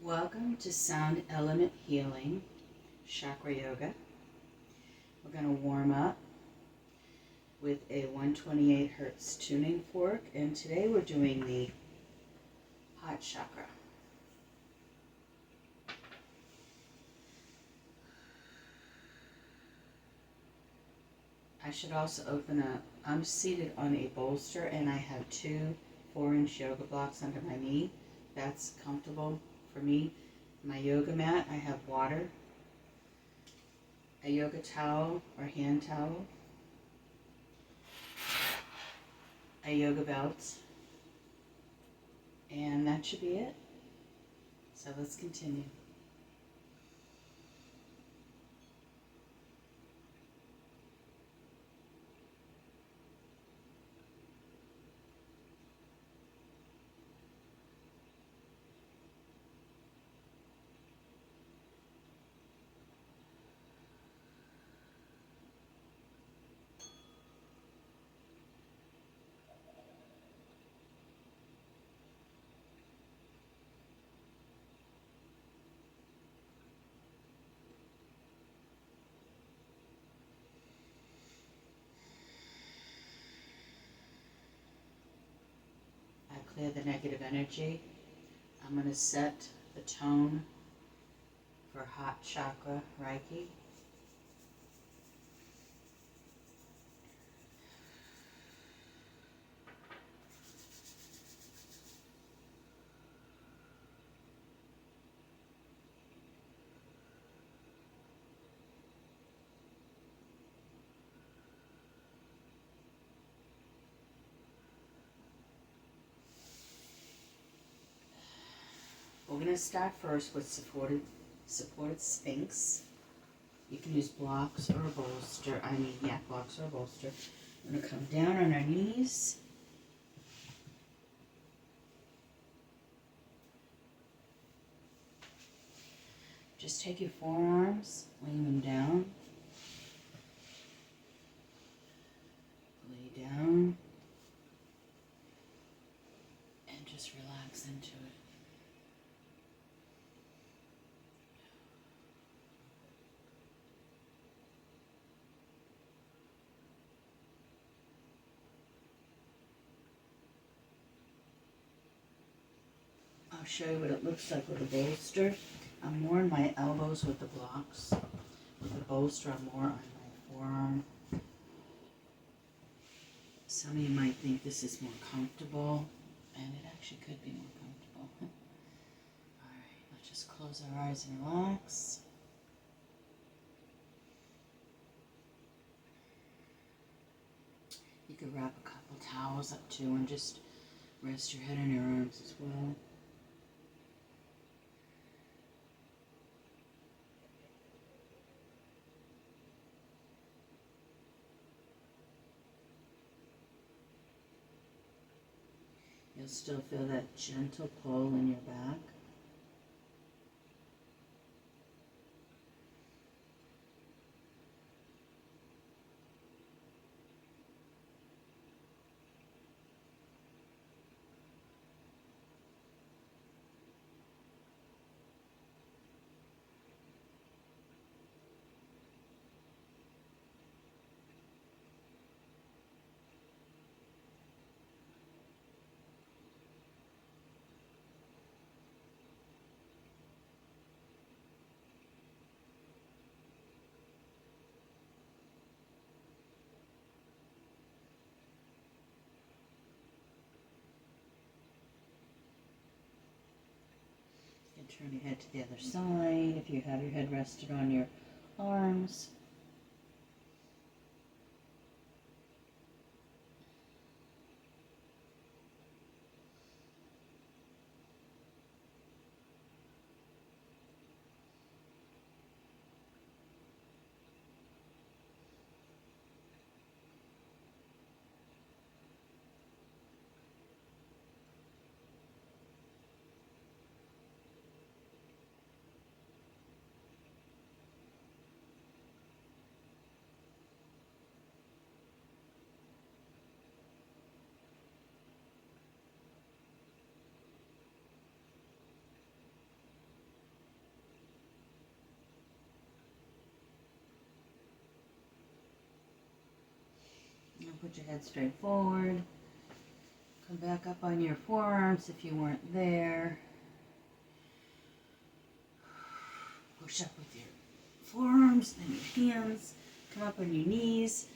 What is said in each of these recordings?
Welcome to Sound Element Healing, Chakra Yoga. We're going to warm up with a 128 Hertz tuning fork, and today we're doing the hot chakra. I should also open up. I'm seated on a bolster and I have two 4-inch yoga blocks under my knee. That's comfortable for me. My yoga mat, I have water, a yoga towel or hand towel, a yoga belt, and that should be it. So let's continue. I clear the negative energy. I'm going to set the tone for hot chakra Reiki. We're going to start first with supported sphinx. You can use blocks or a bolster. Blocks or a bolster. I'm going to come down on our knees. Just take your forearms, lay them down. Lay down. And just relax into it. I'll show you what it looks like with a bolster. I'm more on my elbows with the blocks. With the bolster, I'm more on my forearm. Some of you might think this is more comfortable, and it actually could be more comfortable. Alright, let's just close our eyes and relax. You could wrap a couple towels up too and just rest your head on your arms as well. You'll still feel that gentle pull in your back. Turn your head to the other side if you have your head rested on your arms. put your head straight forward. Come back up on your forearms if you weren't there. Push up with your forearms, then your hands. Come up on your knees.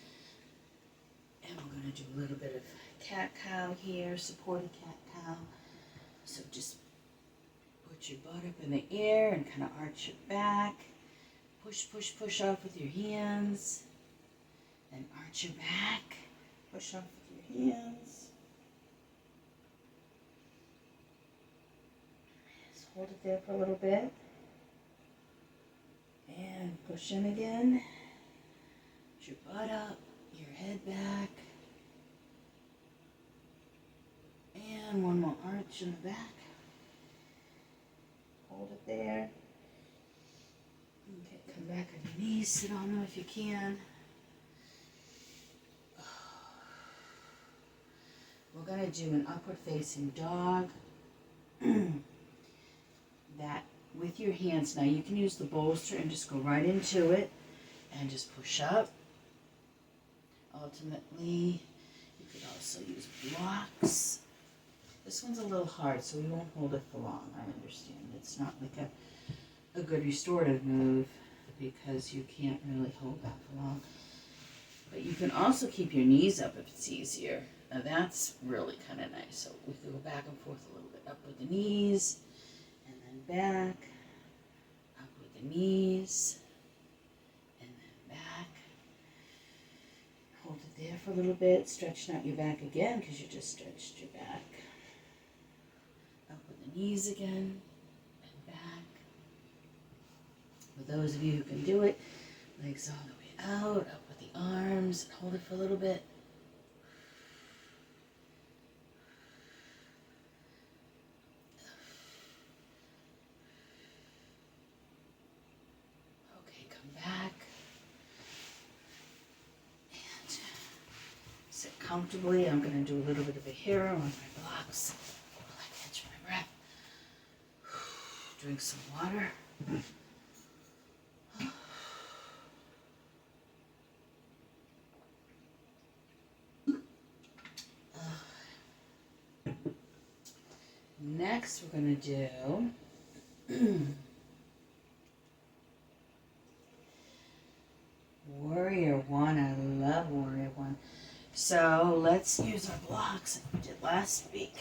And we're going to do a little bit of cat-cow here, supported cat-cow. So just put your butt up in the air and kind of arch your back. Push, push, push off with your hands. Then arch your back. Push off with your hands. Just hold it there for a little bit. And push in again. Put your butt up, your head back. And one more arch in the back. Hold it there. Okay, come back on your knees, sit on them if you can. We're going to do an upward facing dog. That with your hands. Now you can use the bolster and just go right into it and just push up. Ultimately, you could also use blocks. This one's a little hard, so we won't hold it for long. I understand. It's not like a good restorative move because you can't really hold that for long. But you can also keep your knees up if it's easier. Now that's really kind of nice. So we can go back and forth a little bit. Up with the knees, and then back. Up with the knees, and then back. Hold it there for a little bit. Stretching out your back again because you just stretched your back. Up with the knees again, and back. For those of you who can do it, legs all the way out, up with the arms, and hold it for a little bit. Okay, come back. And sit comfortably. I'm going to do a little bit of a hero on my blocks while I catch my breath. Drink some water. Next, we're going to do Warrior One. I love Warrior One. So let's use our blocks like we did last week.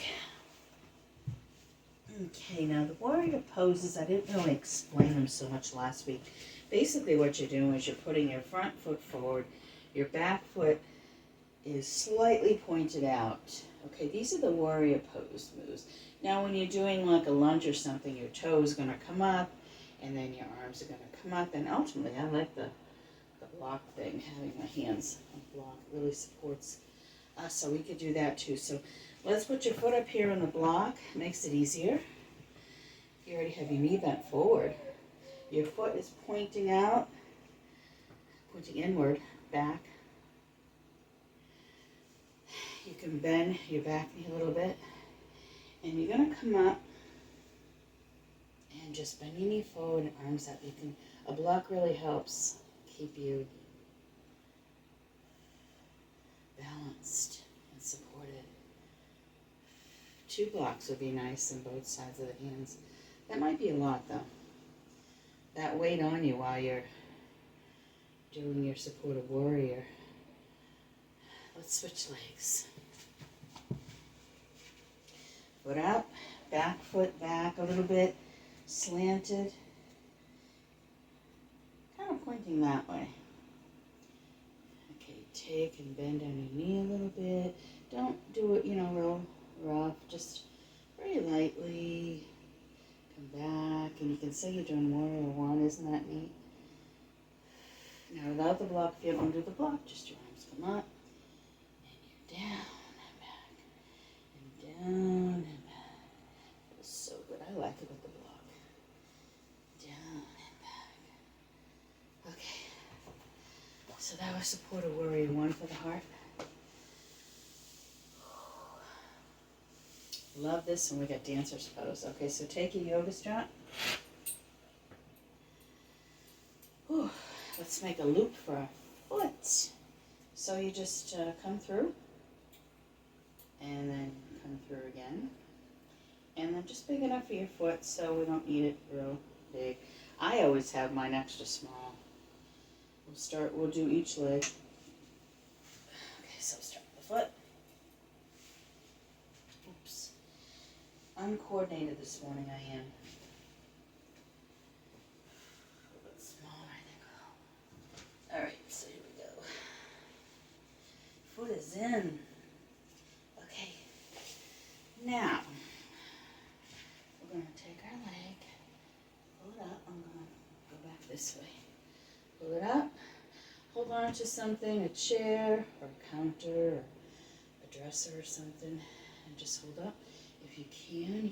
Okay, now the warrior poses, I didn't really explain them so much last week. Basically what you're doing is you're putting your front foot forward, your back foot is slightly pointed out. Okay, these are the warrior pose moves. Now when you're doing like a lunge or something, your toe is going to come up and then your arms are going to come up, and ultimately I like the block thing, having my hands on block really supports us, so we could do that too. So let's put your foot up here on the block, makes it easier. You already have your knee bent forward. Your foot is pointing out, pointing inward, back. You can bend your back knee a little bit, and you're going to come up and just bend your knee forward and arms up. A block really helps keep you balanced and supported. 2 blocks would be nice on both sides of the hands. That might be a lot though. That weight on you while you're doing your supportive warrior. Let's switch legs. Foot up, back foot back a little bit, slanted, kind of pointing that way. Okay, take and bend down your knee a little bit. Don't do it, real rough, just very lightly. Come back, and you can say you're doing Warrior One, isn't that neat? Now without the block, if you don't do the block, just your arms come up, and you're down and back, and down and back. Feels so good. I like it with the block. Down and back. Okay. So that was supported Warrior One for the heart. Love this, and we got dancer's pose. Okay, so take your yoga strap. Whew. Let's make a loop for our foot. So you just come through, and then come through again, and then just big enough for your foot so we don't need it real big. I always have mine extra small. We'll do each leg. Okay, so start with the foot. Oops. Uncoordinated this morning, I am. A little bit small, I think. Alright, so here we go. Foot is in. Okay. Now, we're going to take our leg, pull it up. I'm going to go back this way. Pull it up. Hold on to something, a chair or a counter or a dresser or something, and just hold up. If you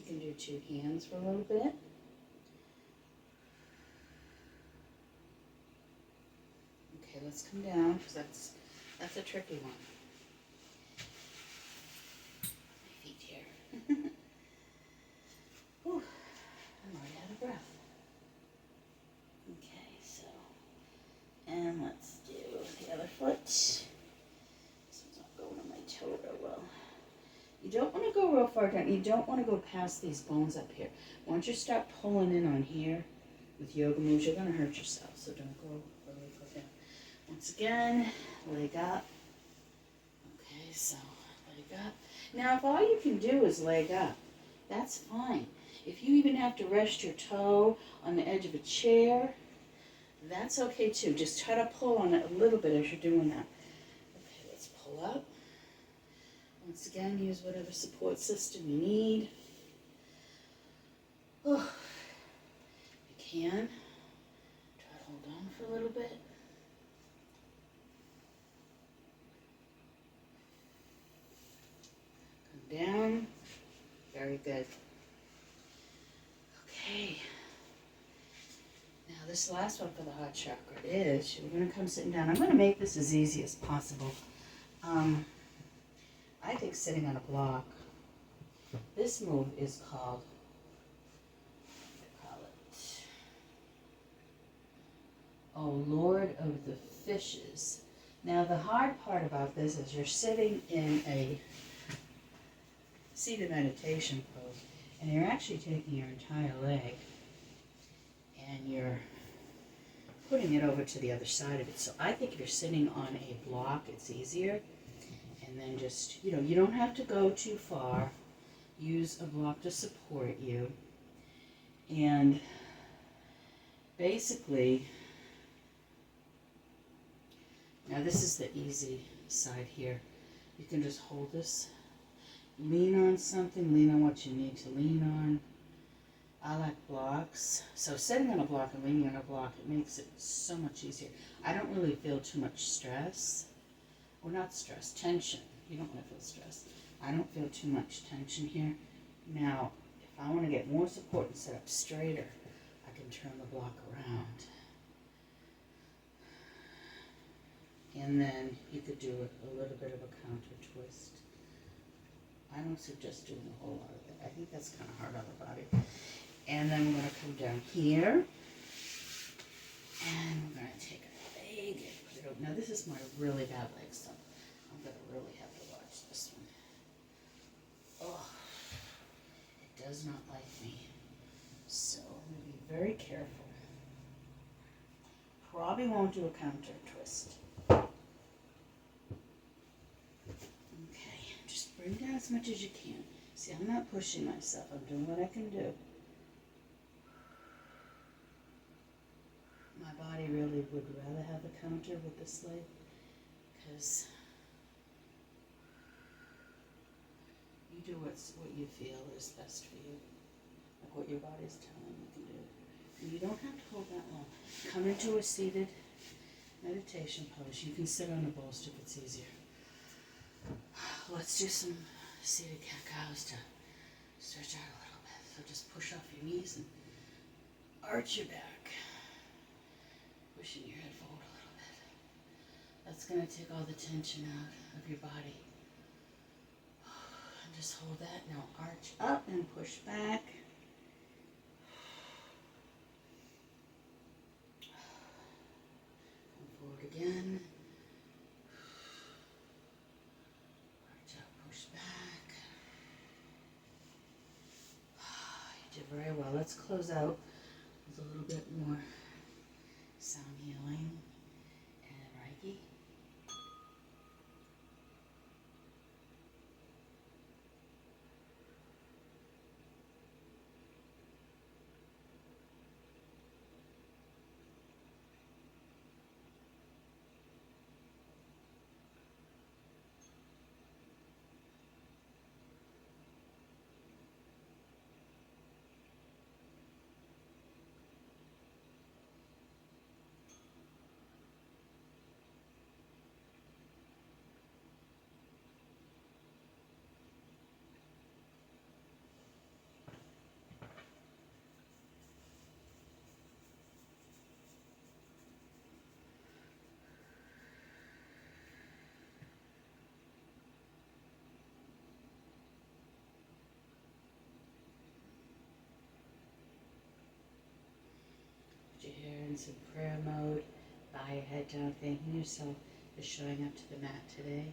can do two hands for a little bit. Okay, let's come down because that's a tricky one. My feet here. Whew, I'm already out of breath. Okay, so, and let's do the other foot. This one's not going on my toe real well. You don't want to go real far down. You don't want to go past these bones up here. Once you start pulling in on here with yoga moves, you're going to hurt yourself. So don't go really far down. Once again, leg up. Okay, so leg up. Now, if all you can do is leg up, that's fine. If you even have to rest your toe on the edge of a chair, that's okay too. Just try to pull on it a little bit as you're doing that. Okay, let's pull up. Once again, use whatever support system you need. Oh, you can. Try to hold on for a little bit. Come down. Very good. Okay. Now this last one for the heart chakra is, you're going to come sitting down. I'm going to make this as easy as possible. I think sitting on a block. This move is called, Oh Lord of the Fishes. Now the hard part about this is you're sitting in a seated meditation pose, and you're actually taking your entire leg and you're putting it over to the other side of it. So I think if you're sitting on a block, it's easier. And then just, you don't have to go too far. Use a block to support you. And basically, now this is the easy side here. You can just hold this, lean on something, lean on what you need to lean on. I like blocks. So sitting on a block and leaning on a block, it makes it so much easier. I don't really feel too much stress. Or not stress, tension. You don't want to feel stress. I don't feel too much tension here. Now, if I want to get more support and sit up straighter, I can turn the block around. And then you could do a little bit of a counter twist. I don't suggest doing a whole lot of that. I think that's kind of hard on the body. And then we're going to come down here. And we're going to take our leg and put it over. Now this is my really bad leg, so I'm going to really have to watch this one. Oh, it does not like me. So I'm going to be very careful. Probably won't do a counter twist. Okay, just bring down as much as you can. See, I'm not pushing myself. I'm doing what I can do. My body really would rather have a counter with this leg because you do what you feel is best for you, like what your body's telling you to do. And you don't have to hold that long. Come into a seated meditation pose. You can sit on a bolster if it's easier. Let's do some seated cat-cows to stretch out a little bit. So just push off your knees and arch your back. Pushing your head forward a little bit. That's going to take all the tension out of your body. And just hold that. Now arch up and push back. Come forward again. well. Let's close out with a little bit more sound healing and Reiki. Put your hair in some prayer mode. Bow your head down, thanking yourself for showing up to the mat today.